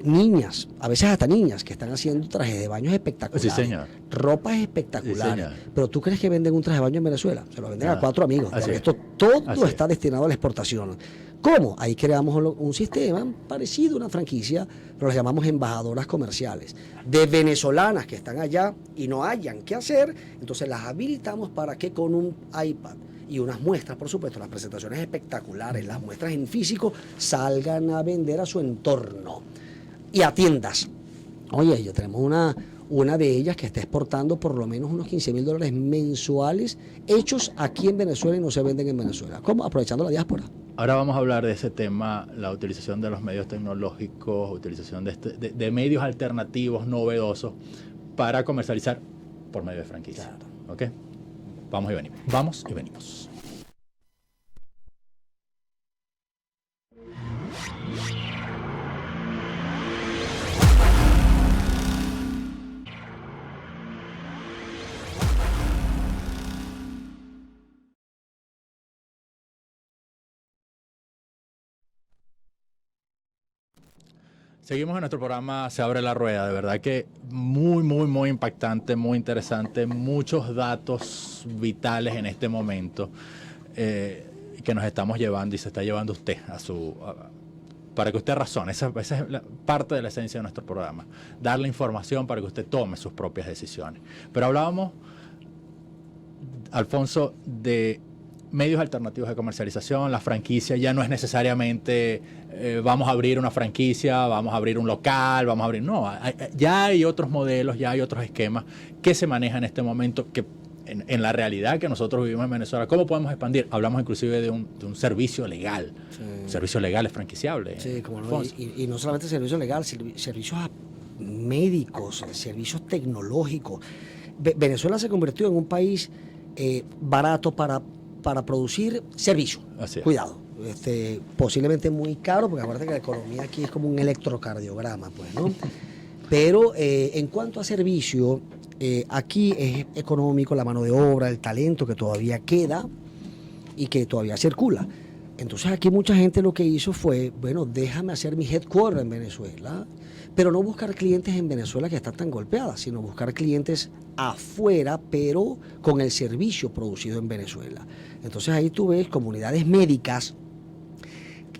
Niñas, a veces hasta niñas, que están haciendo trajes de baño espectaculares. Sí, señor. Ropas espectaculares. Sí, pero ¿tú crees que venden un traje de baño en Venezuela? Se lo venden a 4 amigos. Esto todo está destinado a la exportación. ¿Cómo? Ahí creamos un sistema parecido a una franquicia, pero las llamamos embajadoras comerciales, de venezolanas que están allá y no hayan qué hacer, entonces las habilitamos para que con un iPad y unas muestras, por supuesto, las presentaciones espectaculares, las muestras en físico, salgan a vender a su entorno y a tiendas. Oye, ya tenemos una de ellas que está exportando por lo menos unos $15,000 mensuales hechos aquí en Venezuela y no se venden en Venezuela. ¿Cómo? Aprovechando la diáspora. Ahora vamos a hablar de ese tema, la utilización de los medios tecnológicos, utilización de medios alternativos novedosos para comercializar por medio de franquicia. Claro. ¿Ok? Vamos y venimos. Vamos y venimos. Seguimos en nuestro programa Se Abre la Rueda. De verdad que muy impactante, muy interesante. Muchos datos vitales en este momento que nos estamos llevando y se está llevando usted para que usted razone. Esa es parte de la esencia de nuestro programa. Darle información para que usted tome sus propias decisiones. Pero hablábamos, Alfonso, de medios alternativos de comercialización, la franquicia ya no es necesariamente vamos a abrir una franquicia, vamos a abrir un local, vamos a abrir... No, ya hay otros modelos, ya hay otros esquemas que se manejan en este momento que en la realidad que nosotros vivimos en Venezuela. ¿Cómo podemos expandir? Hablamos inclusive de un servicio legal. Sí. Un servicio legal es franquiciable. Sí, como no, y no solamente servicio legal, servicios médicos, servicios tecnológicos. Venezuela se convirtió en un país barato para producir servicios. Cuidado, posiblemente muy caro, porque acuérdate que la economía aquí es como un electrocardiograma, pues, ¿no? Pero en cuanto a servicio, aquí es económico la mano de obra, el talento que todavía queda y que todavía circula. Entonces aquí mucha gente lo que hizo fue, bueno, déjame hacer mi headquarter en Venezuela, pero no buscar clientes en Venezuela que están tan golpeadas, sino buscar clientes afuera, pero con el servicio producido en Venezuela. Entonces ahí tú ves comunidades médicas,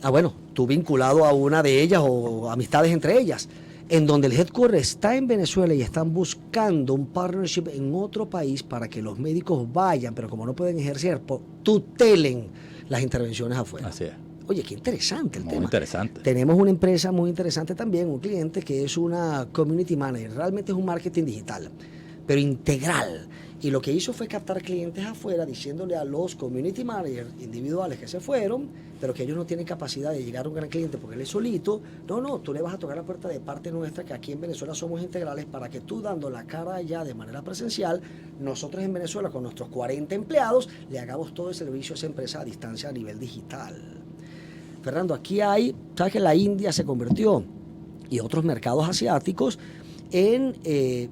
bueno, tú vinculado a una de ellas o amistades entre ellas, en donde el headquarter está en Venezuela y están buscando un partnership en otro país para que los médicos vayan, pero como no pueden ejercer, tutelen las intervenciones afuera. Así es. Oye, qué interesante el tema. Muy interesante. Tenemos una empresa muy interesante también, un cliente que es una community manager, realmente es un marketing digital, pero integral. Y lo que hizo fue captar clientes afuera, diciéndole a los community managers individuales que se fueron, pero que ellos no tienen capacidad de llegar a un gran cliente porque él es solito. No, tú le vas a tocar la puerta de parte nuestra, que aquí en Venezuela somos integrales, para que tú, dando la cara allá de manera presencial, nosotros en Venezuela con nuestros 40 empleados, le hagamos todo el servicio a esa empresa a distancia a nivel digital. Fernando, aquí hay, ¿sabes que la India se convirtió y otros mercados asiáticos en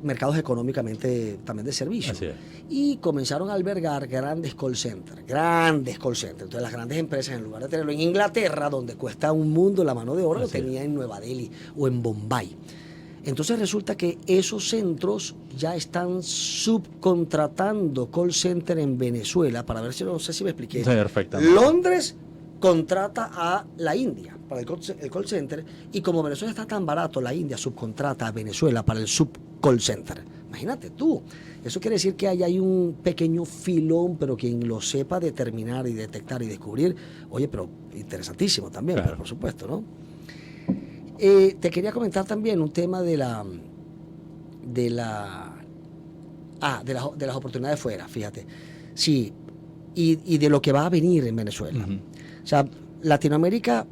mercados económicamente también de servicio? Así es. Y comenzaron a albergar grandes call centers. Entonces las grandes empresas, en lugar de tenerlo en Inglaterra, donde cuesta un mundo la mano de obra, lo tenía en Nueva Delhi o en Bombay. Entonces resulta que esos centros ya están subcontratando call center en Venezuela, para ver si, no sé si me expliqué. Sí, perfectamente. Londres contrata a la India para el call center, y como Venezuela está tan barato, la India subcontrata a Venezuela para el call center. Imagínate tú, eso quiere decir que hay un pequeño filón, pero quien lo sepa determinar y detectar y descubrir, oye, pero interesantísimo también, claro. Pero por supuesto, ¿no? Te quería comentar también un tema de las oportunidades fuera, fíjate. Sí, y de lo que va a venir en Venezuela. Uh-huh. O sea, Latinoamérica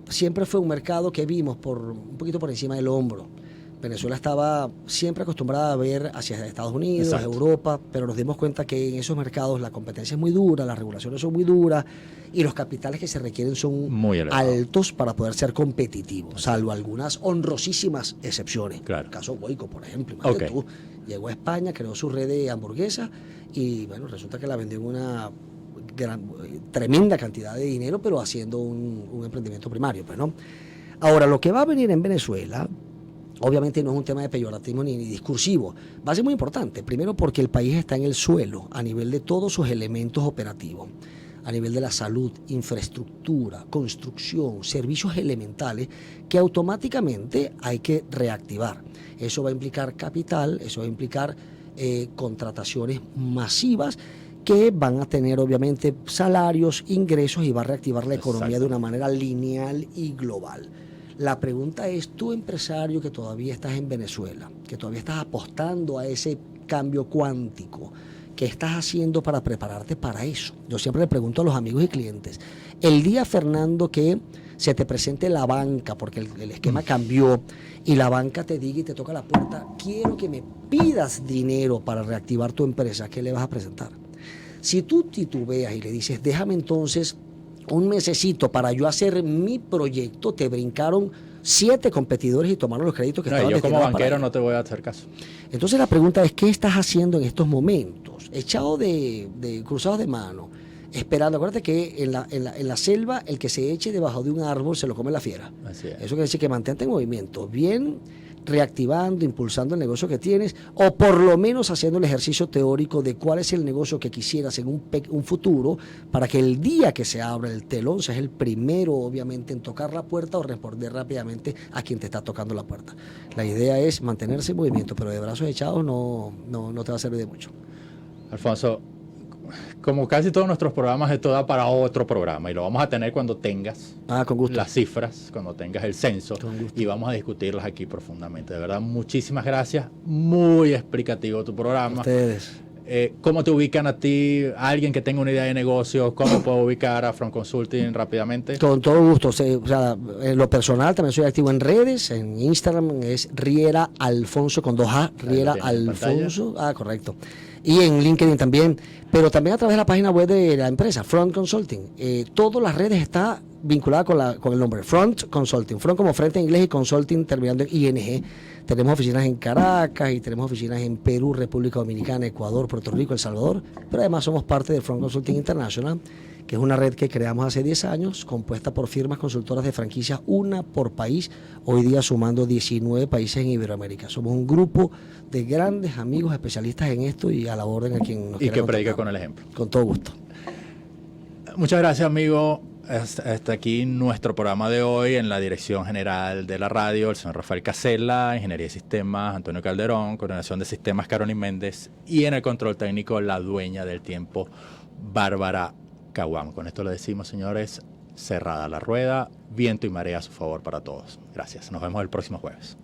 siempre fue un mercado que vimos un poquito por encima del hombro. Venezuela estaba siempre acostumbrada a ver hacia Estados Unidos, exacto, Europa, pero nos dimos cuenta que en esos mercados la competencia es muy dura, las regulaciones son muy duras y los capitales que se requieren son muy altos para poder ser competitivos, salvo algunas honrosísimas excepciones. Claro. El caso Goico, por ejemplo. Imagínate tú, llegó a España, creó su red de hamburguesas y bueno, resulta que la vendió en una tremenda cantidad de dinero, pero haciendo un emprendimiento primario, pues, ¿no? Ahora, lo que va a venir en Venezuela, obviamente no es un tema de peyorativo ni discursivo, va a ser muy importante, primero porque el país está en el suelo a nivel de todos sus elementos operativos, a nivel de la salud, infraestructura, construcción, servicios elementales que automáticamente hay que reactivar. Eso va a implicar capital, eso va a implicar contrataciones masivas que van a tener obviamente salarios, ingresos y va a reactivar la economía de una manera lineal y global. La pregunta es, tú empresario que todavía estás en Venezuela, que todavía estás apostando a ese cambio cuántico, ¿qué estás haciendo para prepararte para eso? Yo siempre le pregunto a los amigos y clientes, el día, Fernando, que se te presente la banca, porque el esquema cambió, y la banca te diga y te toca la puerta, quiero que me pidas dinero para reactivar tu empresa, ¿qué le vas a presentar? Si tú titubeas y le dices, déjame entonces un mesecito para yo hacer mi proyecto, te brincaron 7 competidores y tomaron los créditos que estaban destinados. Yo como banquero no te voy a hacer caso. Entonces la pregunta es, ¿qué estás haciendo en estos momentos? Echado de cruzados de mano, esperando. Acuérdate que en la selva el que se eche debajo de un árbol se lo come la fiera. Así es. Eso quiere decir que mantente en movimiento, bien reactivando, impulsando el negocio que tienes, o por lo menos haciendo el ejercicio teórico de cuál es el negocio que quisieras en un futuro, para que el día que se abra el telón seas el primero, obviamente, en tocar la puerta o responder rápidamente a quien te está tocando la puerta. La idea es mantenerse en movimiento, pero de brazos echados no te va a servir de mucho. Alfonso, como casi todos nuestros programas, esto da para otro programa y lo vamos a tener cuando tengas con gusto. las cifras, cuando tengas el censo, y vamos a discutirlas aquí profundamente. De verdad, muchísimas gracias. Muy explicativo tu programa. Ustedes. ¿Cómo te ubican a ti? ¿Alguien que tenga una idea de negocio? ¿Cómo puedo ubicar a Front Consulting rápidamente? Con todo gusto. O sea, en lo personal también soy activo en redes. En Instagram es Riera Alfonso con 2A. Riera Alfonso. Correcto. Y en LinkedIn también. Pero también a través de la página web de la empresa, Front Consulting. Todas las redes están vinculadas con el nombre Front Consulting. Front como frente en inglés y Consulting terminando en ING. Tenemos oficinas en Caracas y tenemos oficinas en Perú, República Dominicana, Ecuador, Puerto Rico, El Salvador, pero además somos parte de Front Consulting International, que es una red que creamos hace 10 años, compuesta por firmas consultoras de franquicias, una por país, hoy día sumando 19 países en Iberoamérica. Somos un grupo de grandes amigos especialistas en esto y a la orden a quien nos quiera. Y que predica con el ejemplo. Con todo gusto. Muchas gracias, amigo. Hasta aquí nuestro programa de hoy. En la dirección general de la radio, el señor Rafael Casella, Ingeniería de Sistemas, Antonio Calderón, Coordinación de Sistemas, Carolyn Méndez, y en el control técnico, la dueña del tiempo, Bárbara Caguán. Con esto le decimos, señores, cerrada la rueda, viento y marea a su favor para todos. Gracias. Nos vemos el próximo jueves.